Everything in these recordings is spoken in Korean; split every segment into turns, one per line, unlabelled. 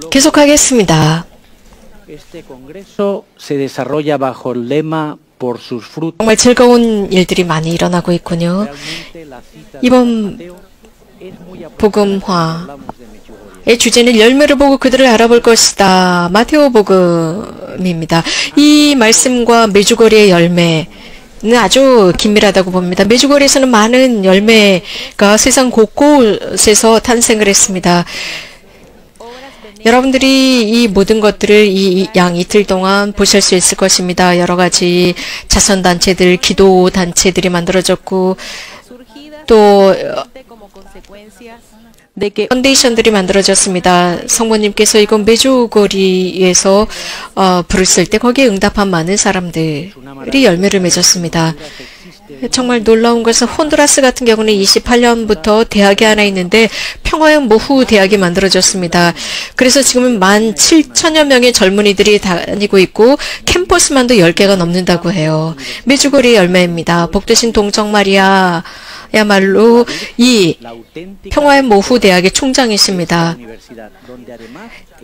계속하겠습니다. 정말 즐거운 일들이 많이 일어나고 있군요. 이번 복음화의 주제는 열매를 보고 그들을 알아볼 것이다. 마테오 복음입니다. 이 말씀과 메주거리의 열매는 아주 긴밀하다고 봅니다. 메주거리에서는 많은 열매가 세상 곳곳에서 탄생을 했습니다. 여러분들이 이 모든 것들을 이 양 이틀 동안 보실 수 있을 것입니다. 여러 가지 자선단체들, 기도단체들이 만들어졌고 또 펀데이션들이 만들어졌습니다. 성모님께서 이곳 메주거리에서 부르실 때 거기에 응답한 많은 사람들이 열매를 맺었습니다. 정말 놀라운 것은 혼두라스 같은 경우는 28년부터 대학이 하나 있는데 평화의 모후 대학이 만들어졌습니다. 그래서 지금은 17,000여 명의 젊은이들이 다니고 있고 캠퍼스만도 10개가 넘는다고 해요. 메주거리의 열매입니다. 복되신 동정마리아 야말로 이 평화의 모후 대학의 총장이십니다.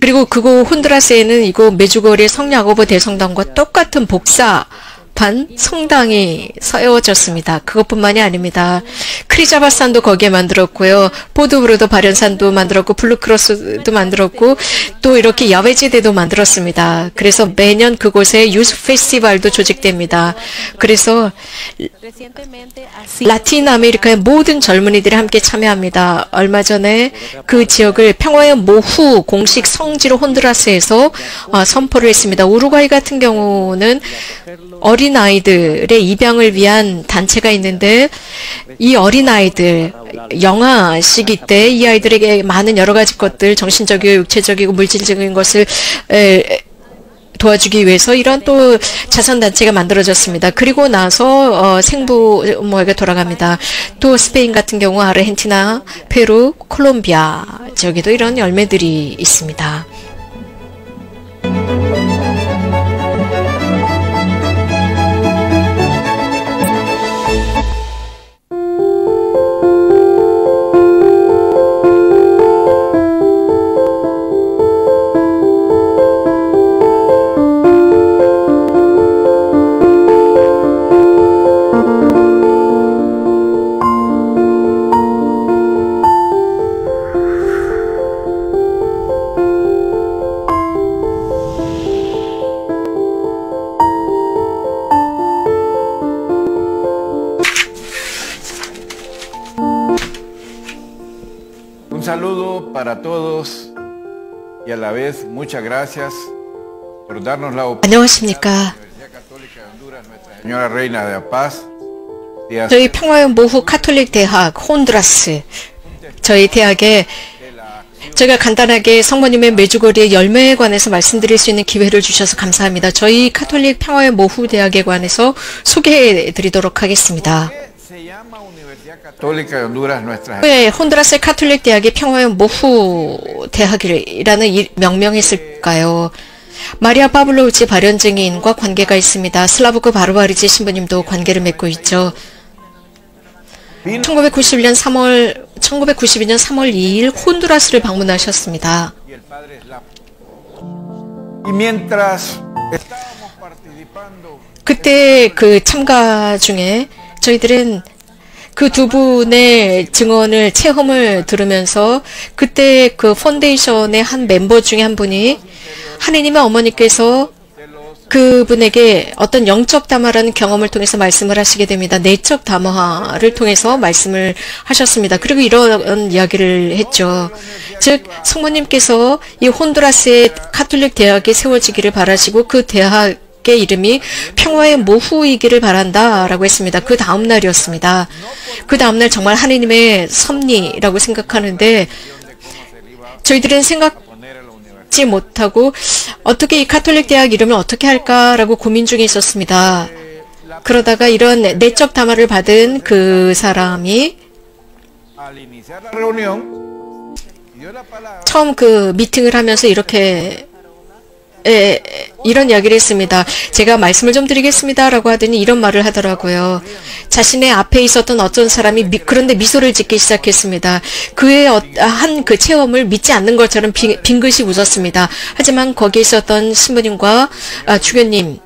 그리고 그곳 혼두라스에는 이곳 메주거리의 성야고보 대성당과 똑같은 복사판 성당이 세워졌습니다. 그것뿐만이 아닙니다. 크리자바산도 거기에 만들었고요. 보드브루도 발연산도 만들었고 블루크로스도 만들었고 또 이렇게 야외지대도 만들었습니다. 그래서 매년 그곳에 유스 페스티벌도 조직됩니다. 그래서 라틴 아메리카의 모든 젊은이들이 함께 참여합니다. 얼마 전에 그 지역을 평화의 모후 공식 성지로 혼두라스에서 선포를 했습니다. 우루과이 같은 경우는 어린아이들의 입양을 위한 단체가 있는데 이 어린아이들 영아 시기 때 이 아이들에게 많은 여러 가지 것들 정신적이고 육체적이고 물질적인 것을 도와주기 위해서 이런 또 자선단체가 만들어졌습니다. 그리고 나서 생부모에게 돌아갑니다. 또 스페인 같은 경우 아르헨티나, 페루, 콜롬비아 지역에도 이런 열매들이 있습니다.
Un saludo para todos y a la vez muchas gracias por darnos la oportunidad.
안녕하십니까.
Señora Reina de la Paz.
저희 평화의 모후 카톨릭 대학 혼두라스 저희 대학에 제가 간단하게 성모님의 메주거리의 열매에 관해서 말씀드릴 수 있는 기회를 주셔서 감사합니다. 저희 카톨릭 평화의 모후 대학에 관해서 소개해 드리도록 하겠습니다. 왜 혼두라스 카톨릭 대학이 평화의 모후 대학이라는 명명이 있을까요? 마리아 파블로우치 발현증인과 관계가 있습니다. 슬라브크 바르바리치 신부님도 관계를 맺고 있죠. 1992년 3월 2일 혼두라스를 방문하셨습니다. 그때 그 참가 중에 저희들은 그 두 분의 증언을 체험을 들으면서 그때 그 펀데이션의 한 멤버 중에 한 분이 하느님의 어머니께서 그분에게 어떤 영적 담화라는 경험을 통해서 말씀을 하시게 됩니다. 내적 담화를 통해서 말씀을 하셨습니다. 그리고 이런 이야기를 했죠. 즉 성모님께서 이 혼두라스의 카톨릭 대학이 세워지기를 바라시고 그 대학의 이름이 평화의 모후이기를 바란다라고 했습니다. 그 다음 날이었습니다. 그 다음 날 정말 하느님의 섭리라고 생각하는데 저희들은 생각지 못하고 어떻게 이 카톨릭 대학 이름을 어떻게 할까라고 고민 중에 있었습니다. 그러다가 이런 내적 담화를 받은 그 사람이 처음 그 미팅을 하면서 이렇게 이런 이야기를 했습니다. 제가 말씀을 좀 드리겠습니다. 라고 하더니 이런 말을 하더라고요. 자신의 앞에 있었던 어떤 사람이 그런데 미소를 짓기 시작했습니다. 그의 한 그 체험을 믿지 않는 것처럼 빙긋이 웃었습니다. 하지만 거기에 있었던 신부님과 주교님,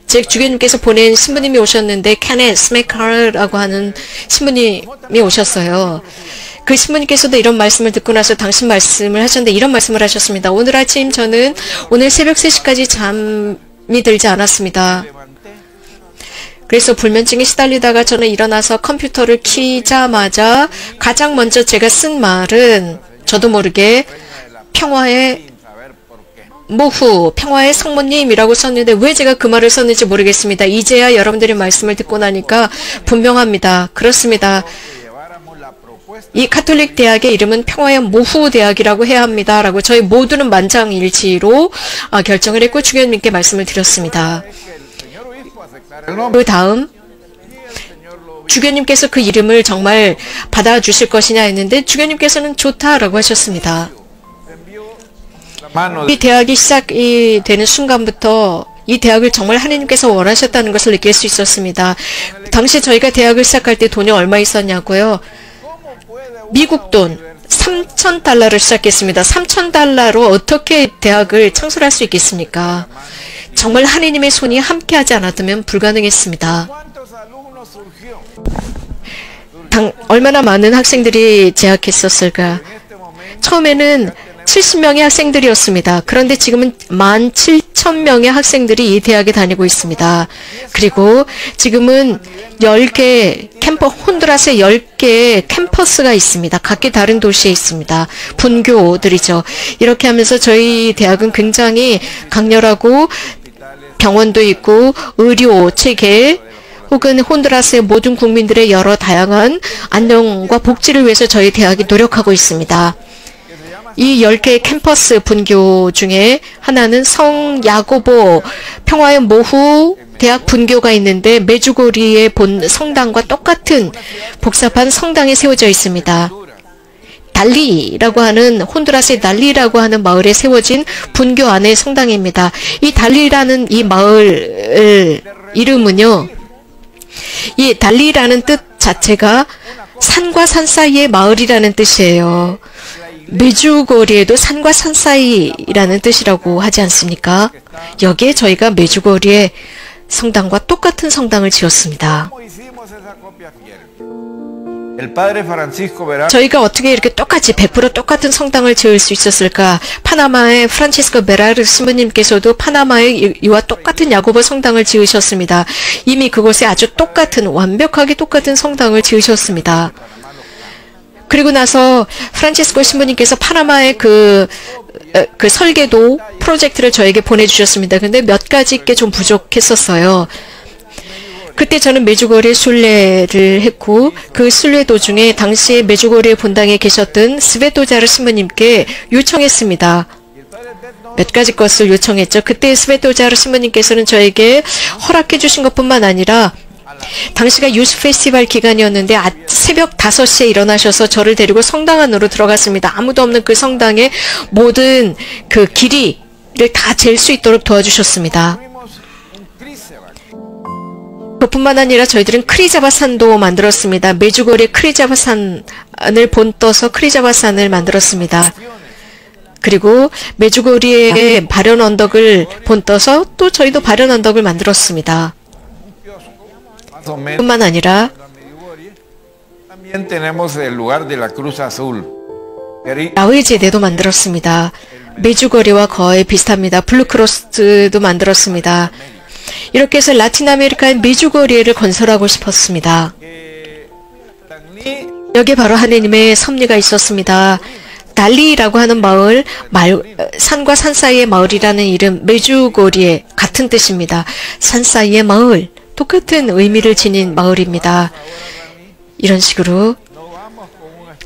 즉 주교님께서 보낸 신부님이 오셨는데 케넷 스메카라고 하는 신부님이 오셨어요. 그 신부님께서도 이런 말씀을 듣고 나서 당신 말씀을 하셨는데 이런 말씀을 하셨습니다. 오늘 아침 저는 오늘 새벽 3시까지 잠이 들지 않았습니다. 그래서 불면증에 시달리다가 저는 일어나서 컴퓨터를 키자마자 가장 먼저 제가 쓴 말은 저도 모르게 평화의 모후, 평화의 성모님이라고 썼는데 왜 제가 그 말을 썼는지 모르겠습니다. 이제야 여러분들의 말씀을 듣고 나니까 분명합니다. 그렇습니다. 이 카톨릭 대학의 이름은 평화의 모후 대학이라고 해야 합니다. 라고 저희 모두는 만장일치로 결정을 했고 주교님께 말씀을 드렸습니다. 그 다음 주교님께서 그 이름을 정말 받아주실 것이냐 했는데 주교님께서는 좋다라고 하셨습니다. 이 대학이 시작이 되는 순간부터 이 대학을 정말 하나님께서 원하셨다는 것을 느낄 수 있었습니다. 당시 저희가 대학을 시작할 때 돈이 얼마 있었냐고요? 미국 돈 3,000달러를 시작했습니다. 3,000달러로 어떻게 대학을 창설할 수 있겠습니까? 정말 하나님의 손이 함께하지 않았다면 불가능했습니다. 얼마나 많은 학생들이 재학했었을까? 처음에는 70명의 학생들이었습니다. 그런데 지금은 17,000명의 학생들이 이 대학에 다니고 있습니다. 그리고 지금은 10개 혼두라스에 10개의 캠퍼스가 있습니다. 각기 다른 도시에 있습니다. 분교들이죠. 이렇게 하면서 저희 대학은 굉장히 강렬하고 병원도 있고 의료 체계 혹은 혼두라스의 모든 국민들의 여러 다양한 안녕과 복지를 위해서 저희 대학이 노력하고 있습니다. 이 10개의 캠퍼스 분교 중에 하나는 성야고보 평화의 모후 대학 분교가 있는데 메주고리에 본 성당과 똑같은 복잡한 성당이 세워져 있습니다. 달리라고 하는 혼두라스의 달리라고 하는 마을에 세워진 분교 안의 성당입니다. 이 달리라는 이 마을 이름은요. 이 달리라는 뜻 자체가 산과 산 사이의 마을이라는 뜻이에요. 메주고리에도 산과 산 사이라는 뜻이라고 하지 않습니까? 여기에 저희가 메주고리의 성당과 똑같은 성당을 지었습니다. 저희가 어떻게 이렇게 똑같이 100% 똑같은 성당을 지을 수 있었을까? 파나마의 프란치스코 베라르 스님께서도 파나마의 이와 똑같은 야고보 성당을 지으셨습니다. 이미 그곳에 아주 똑같은 완벽하게 똑같은 성당을 지으셨습니다. 그리고 나서 프란치스코 신부님께서 파나마의 그 설계도 프로젝트를 저에게 보내주셨습니다. 근데 몇 가지 게 좀 부족했었어요. 그때 저는 메주고리에 순례를 했고 그 순례 도중에 당시에 메주고리의 본당에 계셨던 스베토자르 신부님께 요청했습니다. 몇 가지 것을 요청했죠. 그때 스베토자르 신부님께서는 저에게 허락해 주신 것뿐만 아니라 당시가 유스 페스티벌 기간이었는데 새벽 5시에 일어나셔서 저를 데리고 성당 안으로 들어갔습니다. 아무도 없는 그 성당의 모든 그 길이를 다 잴 수 있도록 도와주셨습니다. 그뿐만 아니라 저희들은 크리자바산도 만들었습니다. 메주고리의 크리자바산을 본떠서 크리자바산을 만들었습니다. 그리고 메주고리의 발현 언덕을 본떠서 또 저희도 발현 언덕을 만들었습니다. 뿐만 아니라 야외 제대도 만들었습니다. 메주고리와 거의 비슷합니다. 블루크로스도 만들었습니다. 이렇게 해서 라틴 아메리카의 메주고리를 건설하고 싶었습니다. 여기에 바로 하느님의 섭리가 있었습니다. 달리라고 하는 마을, 산과 산 사이의 마을이라는 이름, 메주고리의 같은 뜻입니다. 산 사이의 마을, 똑같은 의미를 지닌 마을입니다. 이런 식으로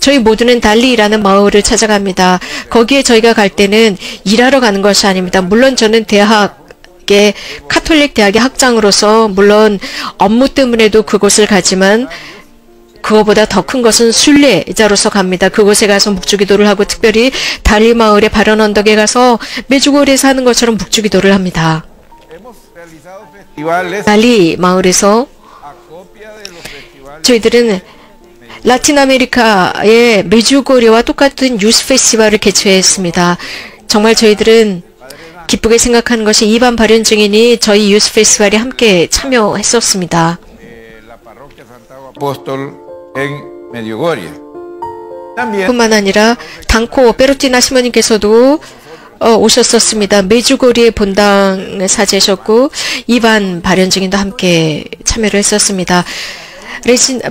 저희 모두는 달리라는 마을을 찾아갑니다. 거기에 저희가 갈 때는 일하러 가는 것이 아닙니다. 물론 저는 카톨릭 대학의 학장으로서 물론 업무 때문에도 그곳을 가지만 그거보다 더 큰 것은 순례자로서 갑니다. 그곳에 가서 묵주기도를 하고 특별히 달리 마을의 바른 언덕에 가서 메주고리에서 하는 것처럼 묵주기도를 합니다. 달리 마을에서 저희들은 라틴 아메리카의 메주고리와 똑같은 유스 페스티벌을 개최했습니다. 정말 저희들은 기쁘게 생각하는 것이 이반 발현 증인이 저희 유스 페스티벌에 함께 참여했었습니다. 뿐만 아니라 당코 페루티나 시모님께서도 오셨었습니다. 메주고리의 본당을 사죄하셨고 이반 발현 증인도 함께 참여를 했었습니다.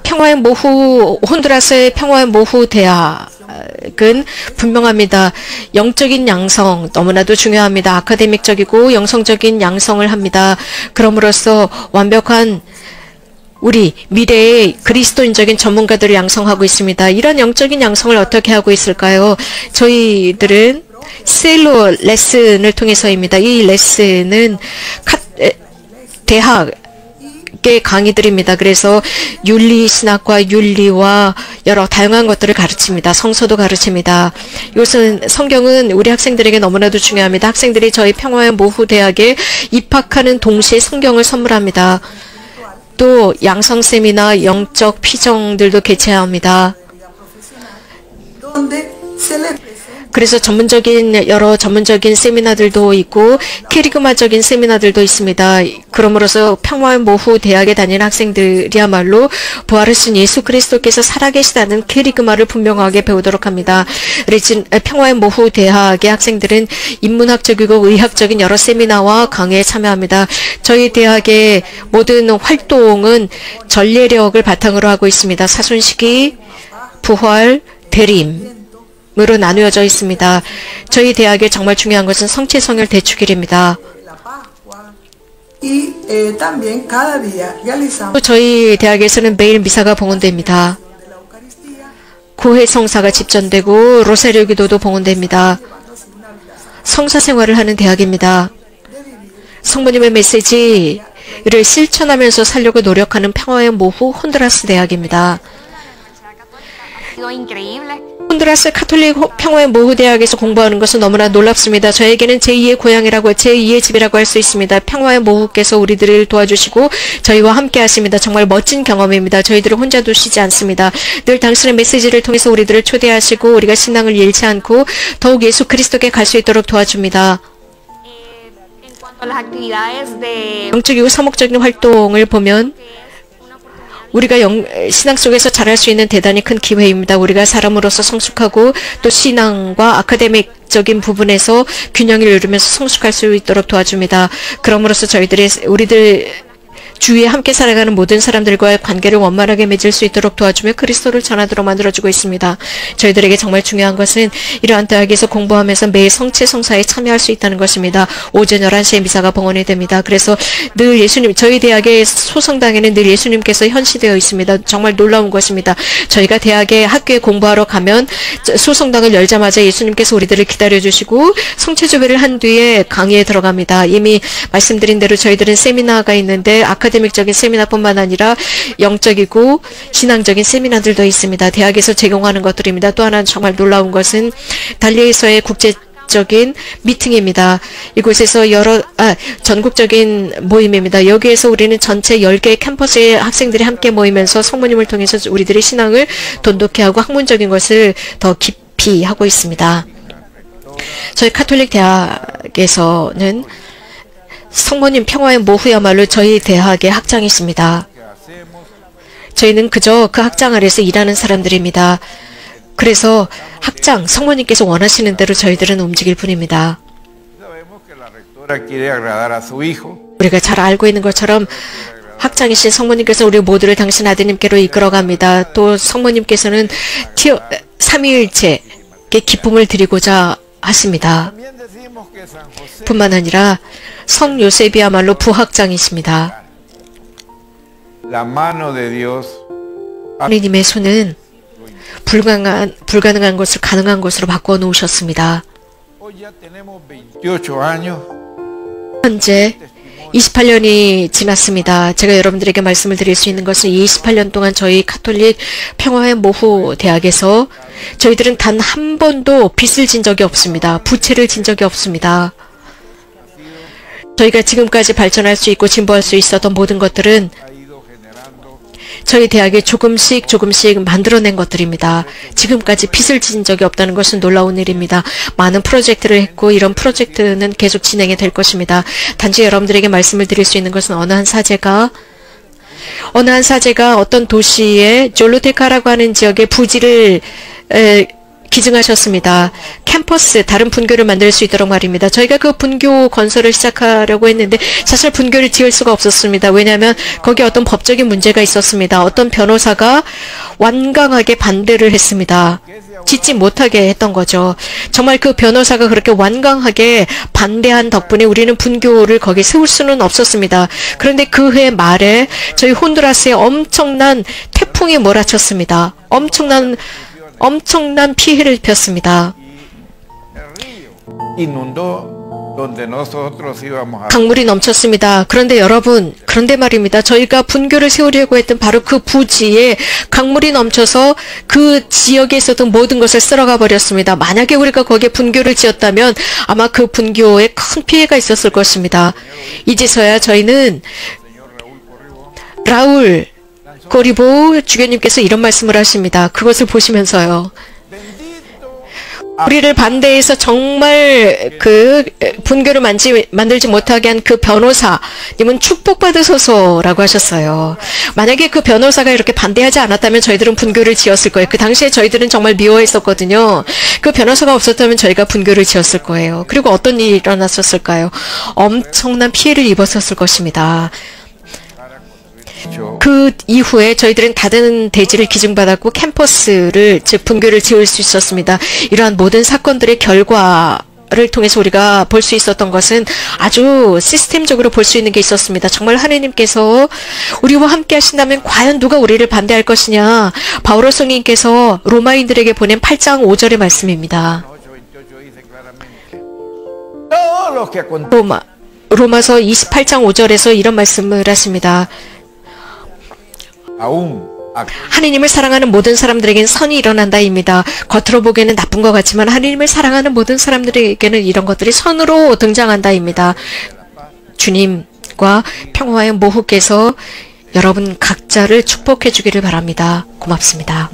평화의 모후 혼두라스의 평화의 모후 대학은 분명합니다. 영적인 양성 너무나도 중요합니다. 아카데믹적이고 영성적인 양성을 합니다. 그럼으로써 완벽한 우리 미래의 그리스도인적인 전문가들을 양성하고 있습니다. 이런 영적인 양성을 어떻게 하고 있을까요? 저희들은 셀로 레슨을 통해서입니다. 이 레슨은 대학의 강의들입니다. 그래서 윤리 신학과 윤리와 여러 다양한 것들을 가르칩니다. 성서도 가르칩니다. 이것은 성경은 우리 학생들에게 너무나도 중요합니다. 학생들이 저희 평화의 모후 대학에 입학하는 동시에 성경을 선물합니다. 또 양성 세미나, 영적 피정들도 개최합니다. 그래서 여러 전문적인 세미나들도 있고 캐리그마적인 세미나들도 있습니다. 그러므로서 평화의 모후 대학에 다니는 학생들이야말로 부활하신 예수 그리스도께서 살아계시다는 캐리그마를 분명하게 배우도록 합니다. 평화의 모후 대학의 학생들은 인문학적이고 의학적인 여러 세미나와 강의에 참여합니다. 저희 대학의 모든 활동은 전례력을 바탕으로 하고 있습니다. 사순시기, 부활, 대림 으로 나누어져 있습니다. 저희 대학에 정말 중요한 것은 성체성혈 대축일입니다. 또 저희 대학에서는 매일 미사가 봉헌됩니다. 고해 성사가 집전되고 로사리오 기도도 봉헌됩니다. 성사 생활을 하는 대학입니다. 성모님의 메시지를 실천하면서 살려고 노력하는 평화의 모후 혼두라스 대학입니다. 혼두라스 카톨릭 평화의 모후 대학에서 공부하는 것은 너무나 놀랍습니다. 저에게는 제2의 고향이라고 제2의 집이라고 할 수 있습니다. 평화의 모후께서 우리들을 도와주시고 저희와 함께 하십니다. 정말 멋진 경험입니다. 저희들을 혼자 두시지 않습니다. 늘 당신의 메시지를 통해서 우리들을 초대하시고 우리가 신앙을 잃지 않고 더욱 예수 그리스도께 갈 수 있도록 도와줍니다. 영적이고 사목적인 활동을 보면 우리가 신앙 속에서 잘할 수 있는 대단히 큰 기회입니다. 우리가 사람으로서 성숙하고 또 신앙과 아카데믹적인 부분에서 균형을 이루면서 성숙할 수 있도록 도와줍니다. 그럼으로써 우리들 주위에 함께 살아가는 모든 사람들과의 관계를 원만하게 맺을 수 있도록 도와주며 그리스도를 전하도록 만들어주고 있습니다. 저희들에게 정말 중요한 것은 이러한 대학에서 공부하면서 매일 성체 성사에 참여할 수 있다는 것입니다. 오전 11시에 미사가 봉헌이 됩니다. 그래서 늘 저희 대학의 소성당에는 늘 예수님께서 현시되어 있습니다. 정말 놀라운 것입니다. 저희가 학교에 공부하러 가면 소성당을 열자마자 예수님께서 우리들을 기다려주시고 성체조회를 한 뒤에 강의에 들어갑니다. 이미 말씀드린 대로 저희들은 세미나가 있는데 아카데믹적인 세미나뿐만 아니라 영적이고 신앙적인 세미나들도 있습니다. 대학에서 제공하는 것들입니다. 또 하나는 정말 놀라운 것은 달리에서의 국제적인 미팅입니다. 이곳에서 전국적인 모임입니다. 여기에서 우리는 전체 10개의 캠퍼스의 학생들이 함께 모이면서 성모님을 통해서 우리들의 신앙을 돈독히 하고 학문적인 것을 더 깊이 하고 있습니다. 저희 카톨릭 대학에서는 성모님 평화의 모후야말로 저희 대학의 학장이십니다. 저희는 그저 그 학장 아래서 일하는 사람들입니다. 그래서 성모님께서 원하시는 대로 저희들은 움직일 뿐입니다. 우리가 잘 알고 있는 것처럼 학장이신 성모님께서 우리 모두를 당신 아드님께로 이끌어갑니다. 또 성모님께서는 삼위일체의 기쁨을 드리고자 하십니다. 뿐만 아니라 성 요셉이야말로 부학장이십니다. 하나님의 손은 불가능한 것을 가능한 것으로 바꿔 놓으셨습니다. 현재 28년이 지났습니다. 제가 여러분들에게 말씀을 드릴 수 있는 것은 이 28년 동안 저희 카톨릭 평화의 모후 대학에서 저희들은 단 한 번도 빚을 진 적이 없습니다. 부채를 진 적이 없습니다. 저희가 지금까지 발전할 수 있고 진보할 수 있었던 모든 것들은 저희 대학이 조금씩 만들어낸 것들입니다. 지금까지 빚을 진 적이 없다는 것은 놀라운 일입니다. 많은 프로젝트를 했고 이런 프로젝트는 계속 진행이 될 것입니다. 단지 여러분들에게 말씀을 드릴 수 있는 것은 어느 한 사제가 어떤 도시의 졸루테카라고 하는 지역의 부지를 기증하셨습니다. 캠퍼스, 다른 분교를 만들 수 있도록 말입니다. 저희가 그 분교 건설을 시작하려고 했는데 사실 분교를 지을 수가 없었습니다. 왜냐하면 거기에 어떤 법적인 문제가 있었습니다. 어떤 변호사가 완강하게 반대를 했습니다. 짓지 못하게 했던 거죠. 정말 그 변호사가 그렇게 완강하게 반대한 덕분에 우리는 분교를 거기에 세울 수는 없었습니다. 그런데 그 해 말에 저희 혼두라스에 엄청난 태풍이 몰아쳤습니다. 엄청난 피해를 입혔습니다. 강물이 넘쳤습니다. 그런데 여러분, 그런데 말입니다. 저희가 분교를 세우려고 했던 바로 그 부지에 강물이 넘쳐서 그 지역에 있었던 모든 것을 쓸어가 버렸습니다. 만약에 우리가 거기에 분교를 지었다면 아마 그 분교에 큰 피해가 있었을 것입니다. 이제서야 저희는 라울 꼬리보 주교님께서 이런 말씀을 하십니다. 그것을 보시면서요. 우리를 반대해서 정말 그 분교를 만들지 못하게 한 그 변호사님은 축복받으소서라고 하셨어요. 만약에 그 변호사가 이렇게 반대하지 않았다면 저희들은 분교를 지었을 거예요. 그 당시에 저희들은 정말 미워했었거든요. 그 변호사가 없었다면 저희가 분교를 지었을 거예요. 그리고 어떤 일이 일어났었을까요? 엄청난 피해를 입었었을 것입니다. 그 이후에 저희들은 다른 대지를 기증받았고 캠퍼스를, 즉 분교를 지을 수 있었습니다. 이러한 모든 사건들의 결과를 통해서 우리가 볼 수 있었던 것은 아주 시스템적으로 볼 수 있는 게 있었습니다. 정말 하느님께서 우리와 함께 하신다면 과연 누가 우리를 반대할 것이냐. 바오로 성인께서 로마인들에게 보낸 8장 5절의 말씀입니다. 로마서 28장 5절에서 이런 말씀을 하십니다. 하느님을 사랑하는 모든 사람들에게는 선이 일어난다입니다. 겉으로 보기에는 나쁜 것 같지만 하느님을 사랑하는 모든 사람들에게는 이런 것들이 선으로 등장한다입니다. 주님과 평화의 모후께서 여러분 각자를 축복해 주기를 바랍니다. 고맙습니다.